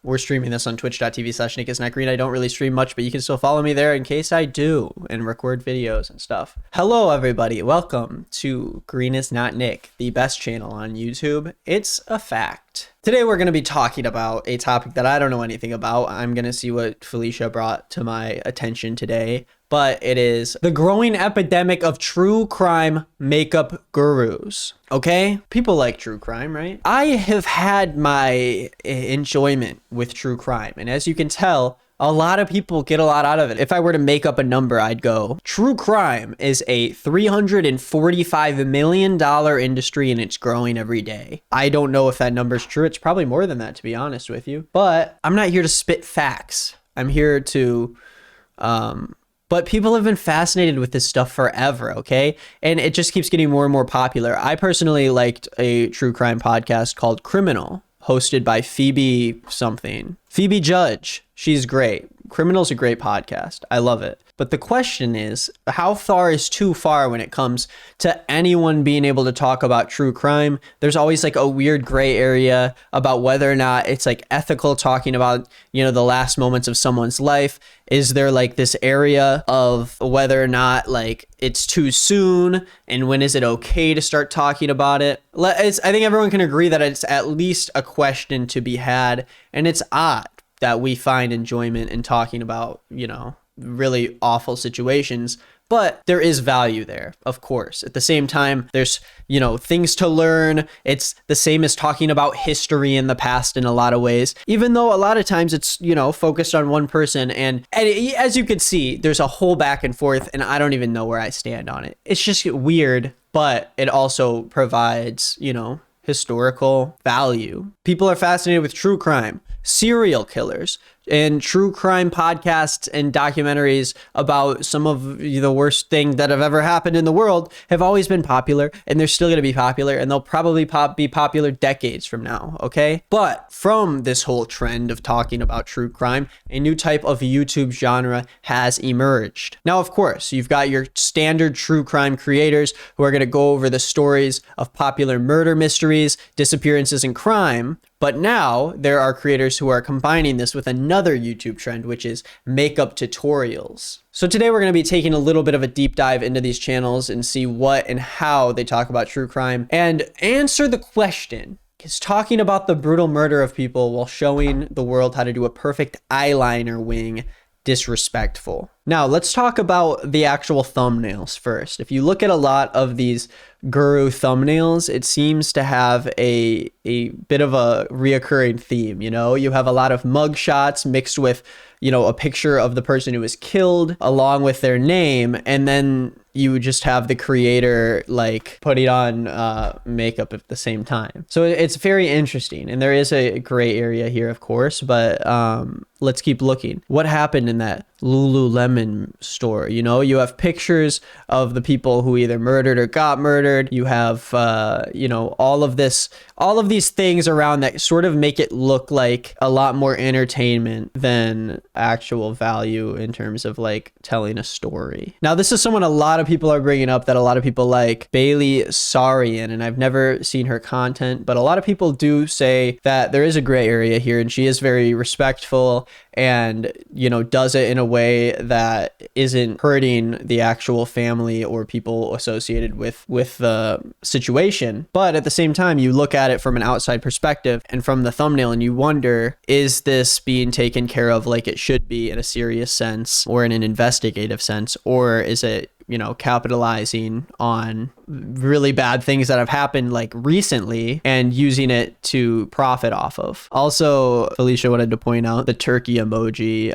We're streaming this on twitch.tv/greenisnotnick. I don't really stream much, but you can still follow me there in case I do and record videos and stuff. Hello, everybody. Welcome to Green is Not Nick, the best channel on YouTube. It's a fact. Today, we're going to be talking about a topic that I don't know anything about. I'm going to see what Felicia brought to my attention today, but it is the growing epidemic of true crime makeup gurus. Okay? People like true crime, right? I have had my enjoyment with true crime, and as you can tell, a lot of people get a lot out of it. If I were to make up a number, I'd go, true crime is a $345 million industry and it's growing every day. I don't know if that number's true. It's probably more than that, to be honest with you. But I'm not here to spit facts. I'm here to... But people have been fascinated with this stuff forever, okay? And it just keeps getting more and more popular. I personally liked a true crime podcast called Criminal, hosted by Phoebe something. Phoebe Judge. She's great. Criminal's a great podcast. I love it. But the question is, how far is too far when it comes to anyone being able to talk about true crime? There's always like a weird gray area about whether or not it's like ethical talking about, you know, the last moments of someone's life. Is there like this area of whether or not like it's too soon and when is it okay to start talking about it? I think everyone can agree that it's at least a question to be had, and it's odd that we find enjoyment in talking about, you know, really awful situations, but there is value there, of course. At the same time, there's, you know, things to learn. It's the same as talking about history in the past in a lot of ways, even though a lot of times it's, you know, focused on one person. And as you can see, there's a whole back and forth, and I don't even know where I stand on it. It's just weird, but it also provides, you know, historical value. People are fascinated with true crime, serial killers, and true crime podcasts and documentaries about some of the worst things that have ever happened in the world have always been popular, and they're still going to be popular, and they'll probably be popular decades from now, okay? But from this whole trend of talking about true crime, a new type of YouTube genre has emerged. Now, of course, you've got your standard true crime creators who are going to go over the stories of popular murder mysteries, disappearances, and crime. But now there are creators who are combining this with another YouTube trend, which is makeup tutorials. So today we're going to be taking a little bit of a deep dive into these channels and see what and how they talk about true crime and answer the question, is talking about the brutal murder of people while showing the world how to do a perfect eyeliner wing disrespectful? Now, let's talk about the actual thumbnails first. If you look at a lot of these guru thumbnails, it seems to have a bit of a reoccurring theme. You know, you have a lot of mug shots mixed with, you know, a picture of the person who was killed along with their name, and then you just have the creator like putting on makeup at the same time. So it's very interesting, and there is a gray area here, of course, but let's keep looking. What happened in that Lululemon store? You know, you have pictures of the people who either murdered or got murdered. You have, you know, all of these things around that sort of make it look like a lot more entertainment than actual value in terms of like telling a story. Now, this is someone a lot of people are bringing up that a lot of people like, Bailey Sarian, and I've never seen her content, but a lot of people do say that there is a gray area here, and she is very respectful and, you know, does it in a way that isn't hurting the actual family or people associated with the situation. But at the same time, you look at it from an outside perspective and from the thumbnail, and you wonder, is this being taken care of like it should be in a serious sense or in an investigative sense, or is it, you know, capitalizing on really bad things that have happened like recently and using it to profit off of? Also, Felicia wanted to point out the turkey emoji,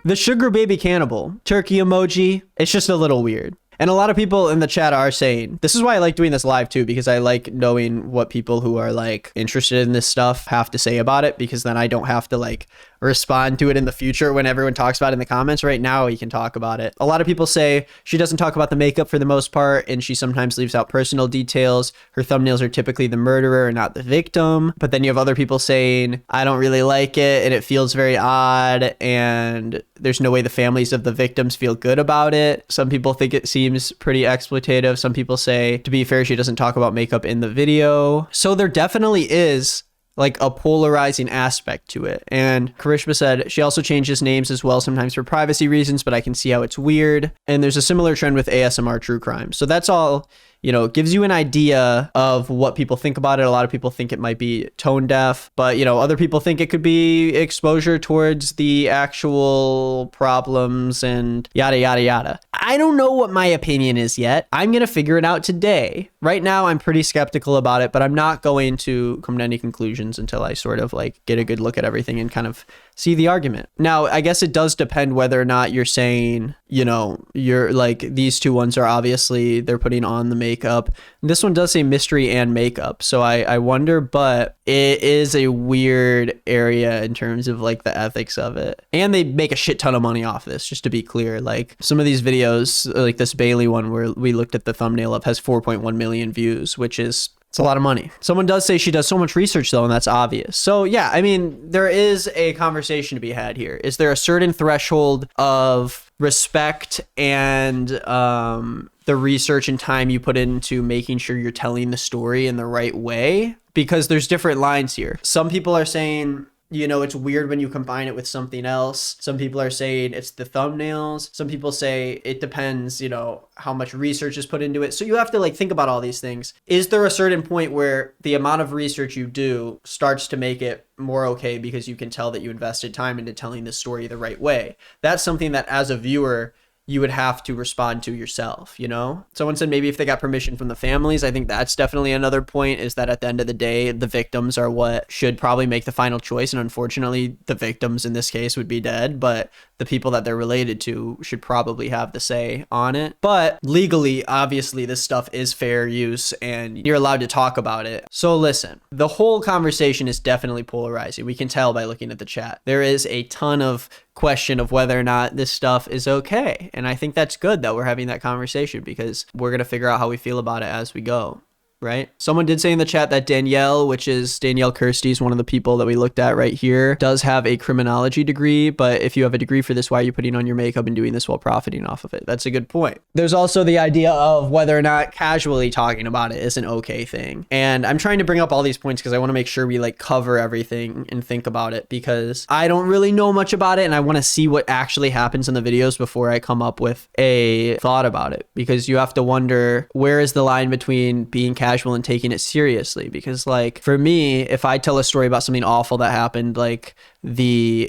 the sugar baby cannibal turkey emoji. It's just a little weird. And a lot of people in the chat are saying, this is why I like doing this live too, because I like knowing what people who are like interested in this stuff have to say about it, because then I don't have to like respond to it in the future when everyone talks about it in the comments. Right now, we can talk about it. A lot of people say she doesn't talk about the makeup for the most part, and she sometimes leaves out personal details. Her thumbnails are typically the murderer and not the victim. But then you have other people saying, I don't really like it, and it feels very odd, and there's no way the families of the victims feel good about it. Some people think it seems pretty exploitative. Some people say, to be fair, she doesn't talk about makeup in the video. So there definitely is like a polarizing aspect to it. And Karishma said she also changes names as well, sometimes for privacy reasons, but I can see how it's weird. And there's a similar trend with ASMR true crime. So that's all, you know, gives you an idea of what people think about it. A lot of people think it might be tone deaf, but, you know, other people think it could be exposure towards the actual problems and yada, yada, yada. I don't know what my opinion is yet. I'm going to figure it out today. Right now, I'm pretty skeptical about it, but I'm not going to come to any conclusions until I sort of like get a good look at everything and kind of see the argument. Now, I guess it does depend whether or not you're saying, you know, you're like, these two ones are obviously, they're putting on the makeup. This one does say mystery and makeup. So I wonder, but it is a weird area in terms of like the ethics of it. And they make a shit ton of money off this, just to be clear. Like some of these videos, like this Bailey one where we looked at the thumbnail of, has 4.1 million views, which is, it's a lot of money. Someone does say she does so much research though, and that's obvious. So yeah, I mean, there is a conversation to be had here. Is there a certain threshold of respect and the research and time you put into making sure you're telling the story in the right way? Because there's different lines here. Some people are saying, you know, it's weird when you combine it with something else. Some people are saying it's the thumbnails. Some people say it depends, you know, how much research is put into it. So you have to like think about all these things. Is there a certain point where the amount of research you do starts to make it more okay because you can tell that you invested time into telling the story the right way? That's something that as a viewer, you would have to respond to yourself, you know? Someone said maybe if they got permission from the families. I think that's definitely another point, is that at the end of the day, the victims are what should probably make the final choice. And unfortunately, the victims in this case would be dead, but the people that they're related to should probably have the say on it. But legally, obviously, this stuff is fair use and you're allowed to talk about it. So listen, the whole conversation is definitely polarizing. We can tell by looking at the chat. There is a ton of question of whether or not this stuff is okay. And I think that's good that we're having that conversation, because we're going to figure out how we feel about it as we go. Right? Someone did say in the chat that Danielle, which is Danielle Kirsty, is one of the people that we looked at right here, does have a criminology degree. But if you have a degree for this, why are you putting on your makeup and doing this while profiting off of it? That's a good point. There's also the idea of whether or not casually talking about it is an okay thing. And I'm trying to bring up all these points because I want to make sure we like cover everything and think about it, because I don't really know much about it and I want to see what actually happens in the videos before I come up with a thought about it. Because you have to wonder, where is the line between being casual and taking it seriously? Because like for me, if I tell a story about something awful that happened, like the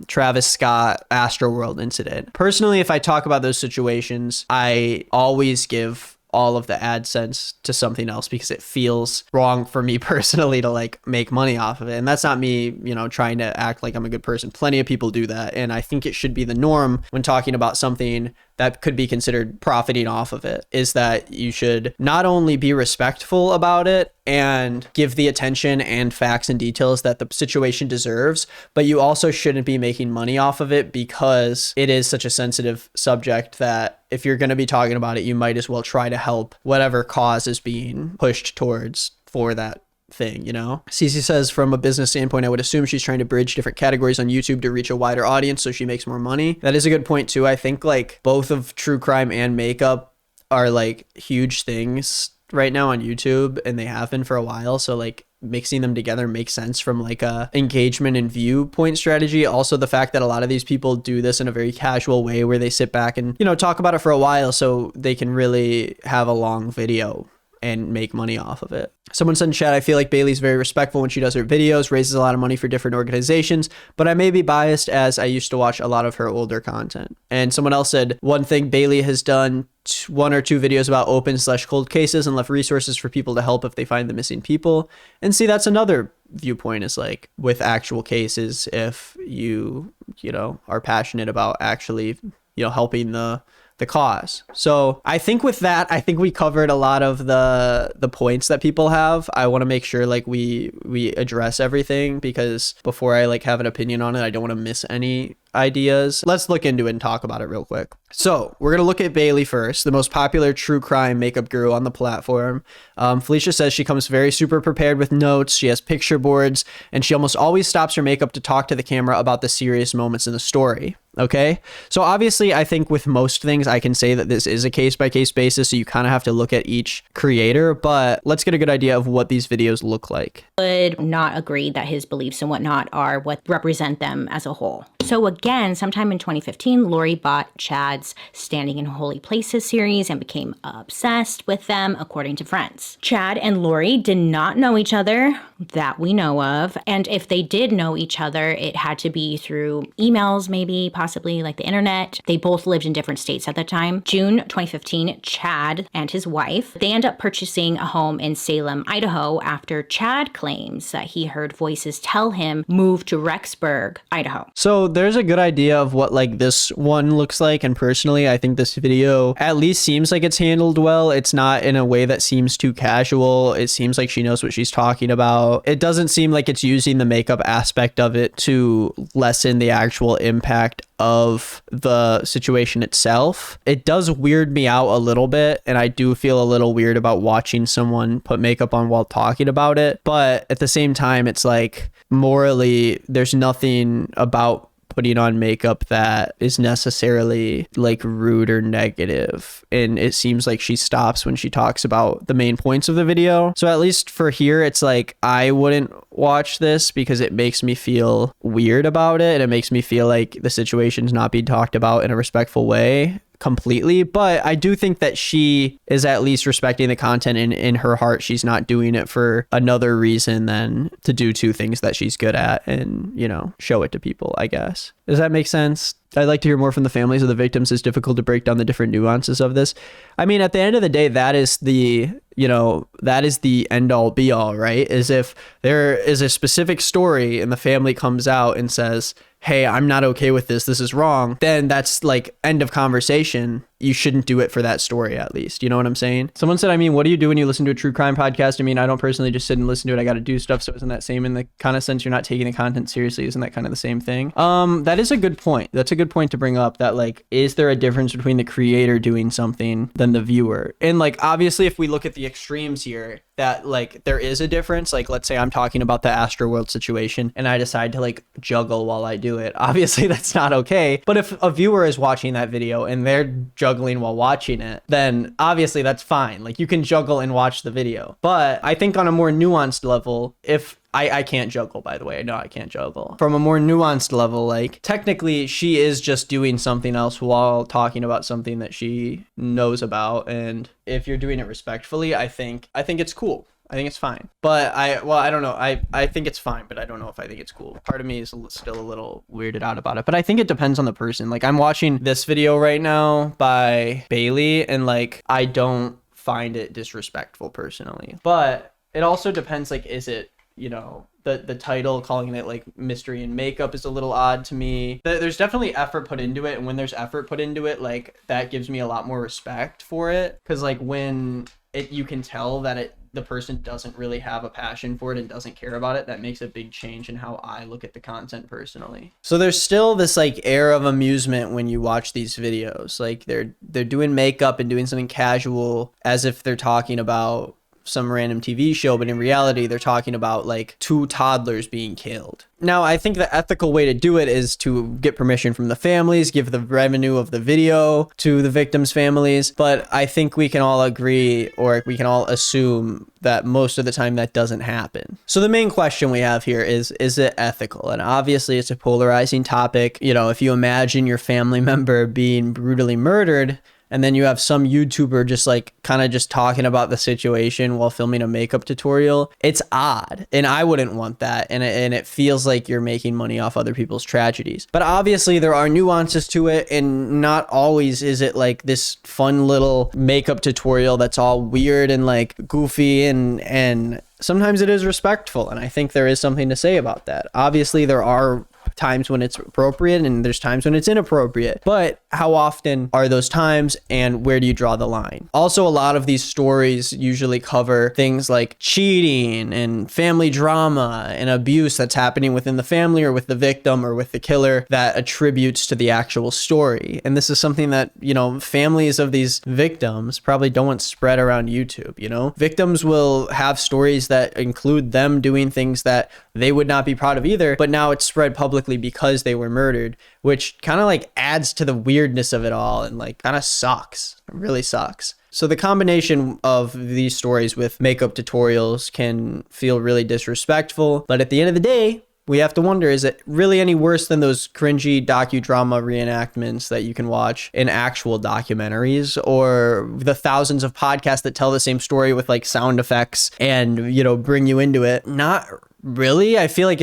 Travis Scott Astroworld incident, personally, if I talk about those situations, I always give all of the AdSense to something else because it feels wrong for me personally to like make money off of it. And that's not me, you know, trying to act like I'm a good person. Plenty of people do that. And I think it should be the norm when talking about something that could be considered profiting off of it, is that you should not only be respectful about it and give the attention and facts and details that the situation deserves, but you also shouldn't be making money off of it, because it is such a sensitive subject that if you're going to be talking about it, you might as well try to help whatever cause is being pushed towards for that thing, you know? Cece says, from a business standpoint, I would assume she's trying to bridge different categories on YouTube to reach a wider audience so she makes more money. That is a good point too. I think like both of true crime and makeup are like huge things right now on YouTube, and they have been for a while. So like mixing them together makes sense from like a engagement and viewpoint strategy. Also the fact that a lot of these people do this in a very casual way where they sit back and, you know, talk about it for a while so they can really have a long video and make money off of it. Someone said in chat, I feel like Bailey's very respectful when she does her videos, raises a lot of money for different organizations, but I may be biased as I used to watch a lot of her older content. And someone else said, one thing Bailey has done, 1 or 2 videos about open/cold cases and left resources for people to help if they find the missing people. And see, that's another viewpoint, is like with actual cases, if you know, are passionate about actually, you know, helping the cause. So I think with that, I think we covered a lot of the points that people have. I want to make sure like we address everything, because before I like have an opinion on it, I don't want to miss any ideas. Let's look into it and talk about it real quick. So we're going to look at Bailey first, the most popular true crime makeup guru on the platform. Felicia says she comes very super prepared with notes. She has picture boards, and she almost always stops her makeup to talk to the camera about the serious moments in the story. Okay. So obviously, I think with most things, I can say that this is a case by case basis. So you kind of have to look at each creator, but let's get a good idea of what these videos look like. Would not agree that his beliefs and whatnot are what represent them as a whole. So again, sometime in 2015, Lori bought Chad's Standing in Holy Places series and became obsessed with them, according to friends. Chad and Lori did not know each other that we know of. And if they did know each other, it had to be through emails, maybe, possibly like the internet. They both lived in different states at the time. June 2015, Chad and his wife, they end up purchasing a home in Salem, Idaho, after Chad claims that he heard voices tell him move to Rexburg, Idaho. So there's a good idea of what like this one looks like. And personally, I think this video at least seems like it's handled well. It's not in a way that seems too casual. It seems like she knows what she's talking about. It doesn't seem like it's using the makeup aspect of it to lessen the actual impact of the situation itself. It does weird me out a little bit, and I do feel a little weird about watching someone put makeup on while talking about it. But at the same time, it's like morally, there's nothing about putting on makeup that is necessarily like rude or negative. And it seems like she stops when she talks about the main points of the video. So at least for here, it's like I wouldn't watch this because it makes me feel weird about it. And it makes me feel like the situation's not being talked about in a respectful way completely. But I do think that she is at least respecting the content in her heart. She's not doing it for another reason than to do two things that she's good at and, you know, show it to people, I guess. Does that make sense? I'd like to hear more from the families of the victims. It's difficult to break down the different nuances of this. I mean, at the end of the day, that is the, you know, that is the end all be all, right? Is if there is a specific story and the family comes out and says, hey, I'm not okay with this, this is wrong, then that's like end of conversation. You shouldn't do it for that story, at least. You know what I'm saying? Someone said, I mean, what do you do when you listen to a true crime podcast? I mean, I don't personally just sit and listen to it. I got to do stuff. So isn't that same in the kind of sense you're not taking the content seriously? Isn't that kind of the same thing? That is a good point. That's a good point to bring up, that like, is there a difference between the creator doing something than the viewer? And like, obviously, if we look at the extremes here, that like there is a difference. Like, let's say I'm talking about the Astroworld situation and I decide to like juggle while I do it. Obviously, that's not okay. But if a viewer is watching that video and they're juggling while watching it, then obviously that's fine. Like, you can juggle and watch the video. But I think on a more nuanced level, if I can't juggle, by the way. I know I can't juggle. From a more nuanced level, like technically she is just doing something else while talking about something that she knows about. And if you're doing it respectfully, I think it's cool. I think it's fine. But I don't know. I think it's fine, but I don't know if I think it's cool. Part of me is still a little weirded out about it, but I think it depends on the person. Like, I'm watching this video right now by Bailey and like, I don't find it disrespectful personally, but it also depends. Like, is it, you know, the title calling it like mystery and makeup is a little odd to me. There's definitely effort put into it, and when there's effort put into it, like that gives me a lot more respect for it, because like when you can tell that the person doesn't really have a passion for it and doesn't care about it, that makes a big change in how I look at the content personally. So there's still this like air of amusement when you watch these videos. Like they're doing makeup and doing something casual as if they're talking about some random TV show, but in reality, they're talking about like 2 toddlers being killed. Now, I think the ethical way to do it is to get permission from the families, give the revenue of the video to the victims' families. But I think we can all agree, or we can all assume, that most of the time that doesn't happen. So the main question we have here is it ethical? And obviously it's a polarizing topic. You know, if you imagine your family member being brutally murdered, and then you have some YouTuber just like kind of just talking about the situation while filming a makeup tutorial, it's odd. And I wouldn't want that. And it feels like you're making money off other people's tragedies. But obviously there are nuances to it. And not always is it like this fun little makeup tutorial that's all weird and like goofy, and sometimes it is respectful. And I think there is something to say about that. Obviously there are times when it's appropriate and there's times when it's inappropriate, but how often are those times and where do you draw the line? Also, a lot of these stories usually cover things like cheating and family drama and abuse that's happening within the family or with the victim or with the killer that attributes to the actual story. And this is something that, you know, families of these victims probably don't want spread around YouTube. You know, victims will have stories that include them doing things that they would not be proud of either, but now it's spread publicly publicly because they were murdered, which kind of like adds to the weirdness of it all and like kind of sucks. It really sucks. So the combination of these stories with makeup tutorials can feel really disrespectful, but at the end of the day, we have to wonder, is it really any worse than those cringy docudrama reenactments that you can watch in actual documentaries, or the thousands of podcasts that tell the same story with like sound effects and, you know, bring you into it? Not really. I feel like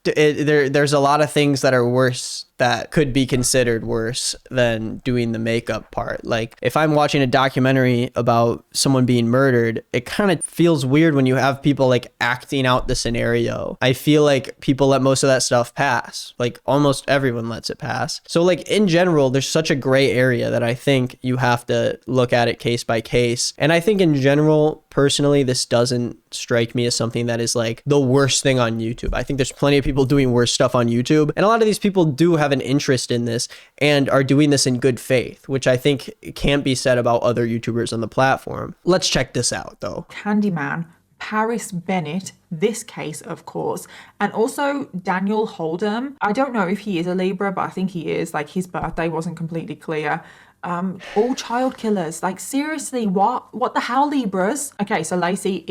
there's a lot of things that are worse, that could be considered worse than doing the makeup part. Like if I'm watching a documentary about someone being murdered, it kind of feels weird when you have people like acting out the scenario. I feel like people let most of that stuff pass. Like almost everyone lets it pass. So like in general, there's such a gray area that I think you have to look at it case by case. And I think in general, personally, this doesn't strike me as something that is like the worst thing on YouTube. I think there's plenty of people doing worse stuff on YouTube. And a lot of these people do have an interest in this and are doing this in good faith, which I think can't be said about other YouTubers on the platform. Let's check this out though. Candyman, Paris Bennett, this case, of course, and also Daniel Holdem. I don't know if he is a Libra, but I think he is. Like his birthday wasn't completely clear. All child killers. Like seriously, what the hell, Libras? Okay, so Lacey.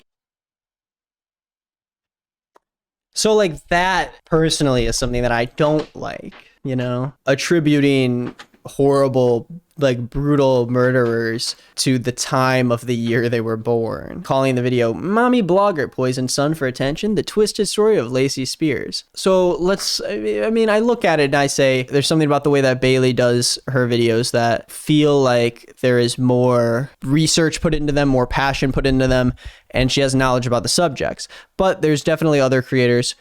So like that personally is something that I don't like, you know, attributing horrible, like brutal murderers to the time of the year they were born, calling the video "Mommy Blogger Poisoned Son for Attention, the Twisted Story of Lacey Spears." So I look at it and I say there's something about the way that Bailey does her videos that feel like there is more research put into them, more passion put into them, and she has knowledge about the subjects. But there's definitely other creators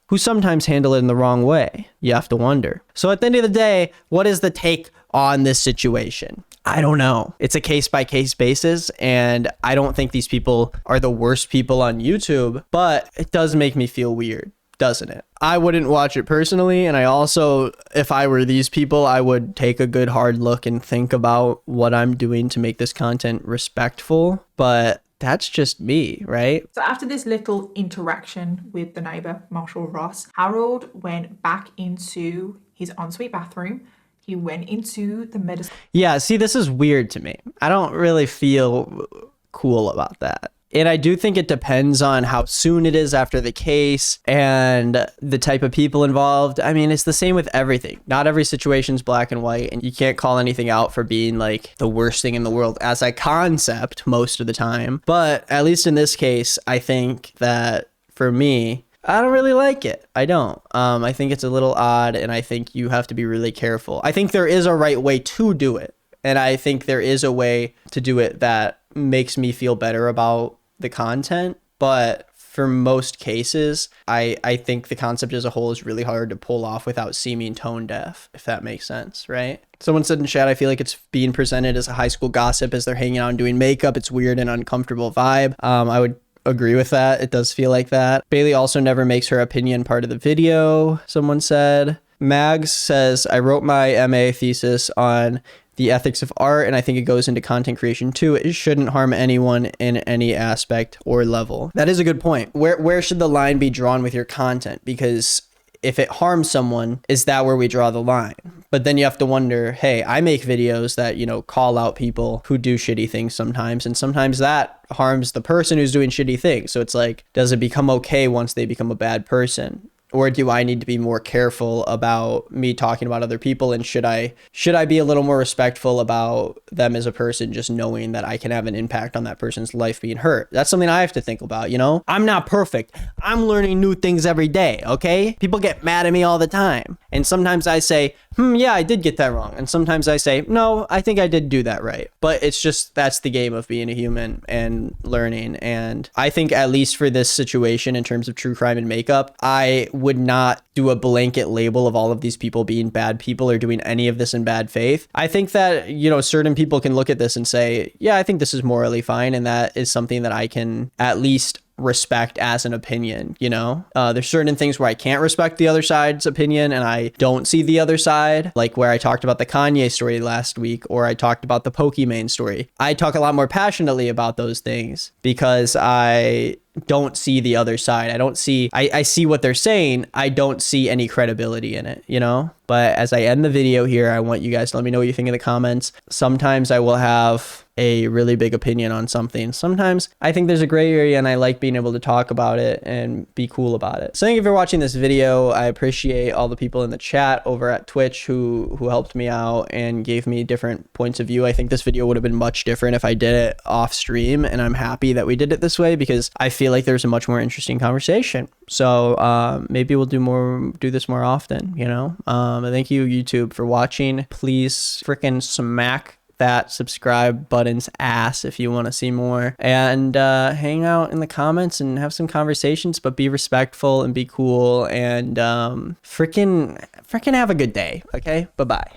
who sometimes handle it in the wrong way. You have to wonder. So at the end of the day, what is the take on this situation? I don't know. It's a case by case basis, and I don't think these people are the worst people on YouTube, but it does make me feel weird, doesn't it? I wouldn't watch it personally, and I also, if I were these people, I would take a good hard look and think about what I'm doing to make this content respectful, but that's just me, right? So after this little interaction with the neighbor, Marshall Ross, Harold went back into his ensuite bathroom. He went into the medicine. Yeah, see, this is weird to me. I don't really feel cool about that. And I do think it depends on how soon it is after the case and the type of people involved. I mean, it's the same with everything. Not every situation's black and white, and you can't call anything out for being like the worst thing in the world as a concept most of the time. But at least in this case, I think that for me, I don't really like it. I don't. I think it's a little odd, and I think you have to be really careful. I think there is a right way to do it, and I think there is a way to do it that makes me feel better about the content. But for most cases, I think the concept as a whole is really hard to pull off without seeming tone deaf, if that makes sense, right? Someone said in chat, I feel like it's being presented as a high school gossip as they're hanging out and doing makeup. It's weird and uncomfortable vibe. I would agree with that. It does feel like that. Bailey also never makes her opinion part of the video, someone said. Mags says, I wrote my MA thesis on the ethics of art, and I think it goes into content creation too. It shouldn't harm anyone in any aspect or level. That is a good point. Where should the line be drawn with your content? Because if it harms someone, is that where we draw the line? But then you have to wonder, hey, I make videos that, you know, call out people who do shitty things sometimes, and sometimes that harms the person who's doing shitty things. So it's like, does it become okay once they become a bad person? Or do I need to be more careful about me talking about other people? And should I be a little more respectful about them as a person, just knowing that I can have an impact on that person's life being hurt? That's something I have to think about, you know? I'm not perfect. I'm learning new things every day, okay? People get mad at me all the time. And sometimes I say, yeah, I did get that wrong. And sometimes I say, no, I think I did do that right. But it's just, that's the game of being a human and learning. And I think at least for this situation, in terms of true crime and makeup, I would not do a blanket label of all of these people being bad people or doing any of this in bad faith. I think that, you know, certain people can look at this and say, yeah, I think this is morally fine. And that is something that I can at least respect as an opinion, you know? There's certain things where I can't respect the other side's opinion and I don't see the other side, like where I talked about the Kanye story last week, or I talked about the Pokimane story. I talk a lot more passionately about those things because I don't see the other side. I see what they're saying. I don't see any credibility in it, you know? But as I end the video here, I want you guys to let me know what you think in the comments. Sometimes I will have a really big opinion on something. Sometimes I think there's a gray area and I like being able to talk about it and be cool about it. So thank you for watching this video. I appreciate all the people in the chat over at Twitch who helped me out and gave me different points of view. I think this video would have been much different if I did it off stream, and I'm happy that we did it this way because I feel like there's a much more interesting conversation. So maybe we'll do this more often, you know? Thank you, YouTube, for watching. Please freaking smack that subscribe button's ass if you want to see more, and hang out in the comments and have some conversations, but be respectful and be cool, and freaking have a good day. Okay, bye bye.